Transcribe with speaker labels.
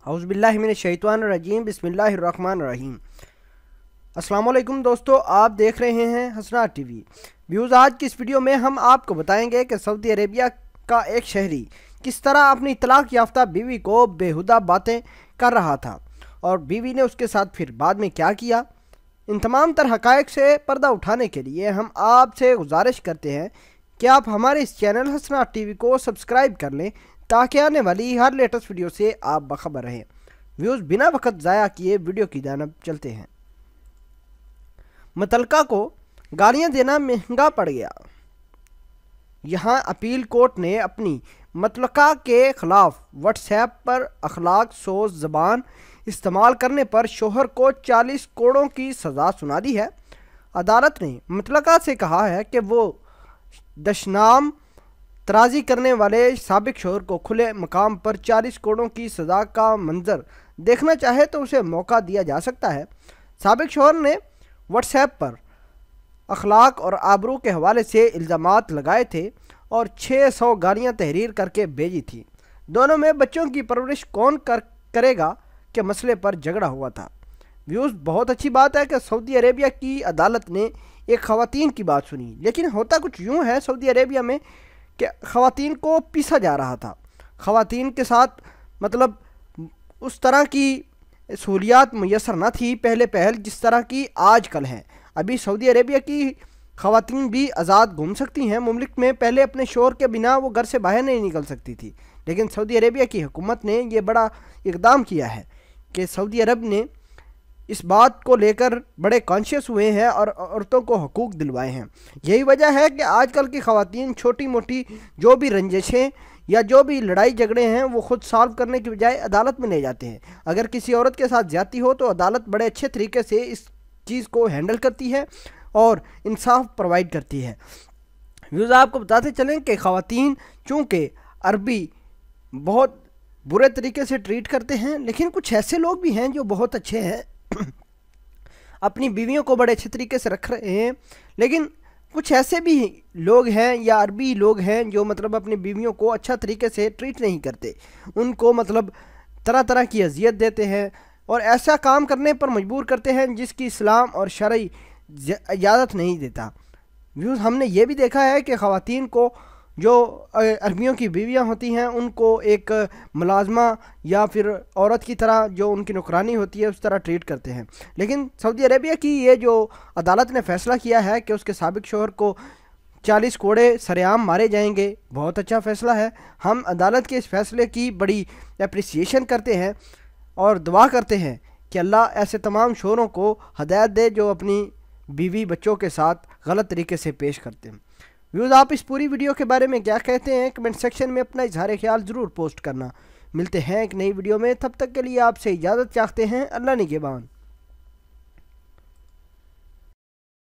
Speaker 1: औज़ुबिल्लाहि मिनश्शैतानिर्रजीम बिस्मिल्लाहिर्रहमानिर्रहीम। अस्सलाम वालेकुम दोस्तों, आप देख रहे हैं हसनात टीवी। व्यूज़, आज की इस वीडियो में हम आपको बताएंगे कि सऊदी अरेबिया का एक शहरी किस तरह अपनी तलाक याफ्ता बीवी को बेहुदा बातें कर रहा था और बीवी ने उसके साथ फिर बाद में क्या किया। इन तमाम तर हक़ाइक़ से पर्दा उठाने के लिए हम आपसे गुजारिश करते हैं कि आप हमारे इस चैनल हसनात टीवी को सब्सक्राइब कर लें ताकि आने वाली हर लेटेस्ट वीडियो से आप बाखबर रहें। व्यूज़, बिना वक्त ज़ाया किए वीडियो की जानब चलते हैं। मुतल्लिका को गालियाँ देना महंगा पड़ गया। यहाँ अपील कोर्ट ने अपनी मुतल्लिका के ख़िलाफ़ व्हाट्सएप पर अखलाक सोज ज़बान इस्तेमाल करने पर शोहर को 40 करोड़ की सज़ा सुना दी है। अदालत ने मुतल्लिका से कहा है कि वो दशनाम तराजी करने वाले साबिक शोहर को खुले मकाम पर 40 करोड़ की सज़ा का मंजर देखना चाहे तो उसे मौका दिया जा सकता है। साबिक शोहर ने व्हाट्सएप पर अखलाक और आबरू के हवाले से इल्ज़ामात लगाए थे और 600 गालियाँ तहरीर करके भेजी थी। दोनों में बच्चों की परवरिश कौन करेगा के मसले पर झगड़ा हुआ था। व्यूज़, बहुत अच्छी बात है कि सऊदी अरेबिया की अदालत ने एक ख़वातीन की बात सुनी, लेकिन होता कुछ यूँ है सऊदी अरेबिया में कि ख़वातीन को पीसा जा रहा था। ख़वातीन के साथ मतलब उस तरह की सहूलियात मुयसर न थी पहले जिस तरह की आजकल हैं। अभी सऊदी अरेबिया की ख़वातीन भी आज़ाद घूम सकती हैं मुल्क में। पहले अपने शोहर के बिना वो घर से बाहर नहीं निकल सकती थी, लेकिन सऊदी अरेबिया की हुकूमत ने ये बड़ा इक़दाम किया है कि सऊदी अरब ने इस बात को लेकर बड़े कॉन्शियस हुए हैं और औरतों को हकूक़ दिलवाए हैं। यही वजह है कि आजकल की ख़वातीन छोटी मोटी जो भी रंजिशें या जो भी लड़ाई झगड़े हैं वो ख़ुद सॉल्व करने की बजाय अदालत में ले जाते हैं। अगर किसी औरत के साथ ज़्यादती हो तो अदालत बड़े अच्छे तरीके से इस चीज़ को हैंडल करती है और इंसाफ प्रोवाइड करती है। व्यूज़, आपको बताते चलें कि ख़वातीन चूँकि अरबी बहुत बुरे तरीके से ट्रीट करते हैं, लेकिन कुछ ऐसे लोग भी हैं जो बहुत अच्छे हैं, अपनी बीवियों को बड़े अच्छे तरीके से रख रहे हैं। लेकिन कुछ ऐसे भी लोग हैं या अरबी लोग हैं जो मतलब अपनी बीवियों को अच्छा तरीके से ट्रीट नहीं करते, उनको मतलब तरह तरह की अजियत देते हैं और ऐसा काम करने पर मजबूर करते हैं जिसकी इस्लाम और शरई इजाज़त नहीं देता। व्यूज़, हमने ये भी देखा है कि ख़वातीन को जो अरबियों की बीवियां होती हैं उनको एक मुलाजमा या फिर औरत की तरह जो उनकी नौकरानी होती है उस तरह ट्रीट करते हैं। लेकिन सऊदी अरेबिया की ये जो अदालत ने फ़ैसला किया है कि उसके साबिक शोहर को 40 कोड़े सरेआम मारे जाएंगे, बहुत अच्छा फ़ैसला है। हम अदालत के इस फ़ैसले की बड़ी अप्रिसिएशन करते हैं और दुआ करते हैं कि अल्लाह ऐसे तमाम शोहरों को हदायत दे जो अपनी बीवी बच्चों के साथ गलत तरीके से पेश करते हैं। व्यूज़, आप इस पूरी वीडियो के बारे में क्या कहते हैं कमेंट सेक्शन में अपना इजहार ख्याल ज़रूर पोस्ट करना। मिलते हैं एक नई वीडियो में, तब तक के लिए आपसे इजाज़त चाहते हैं। अल्लाह निगहबान।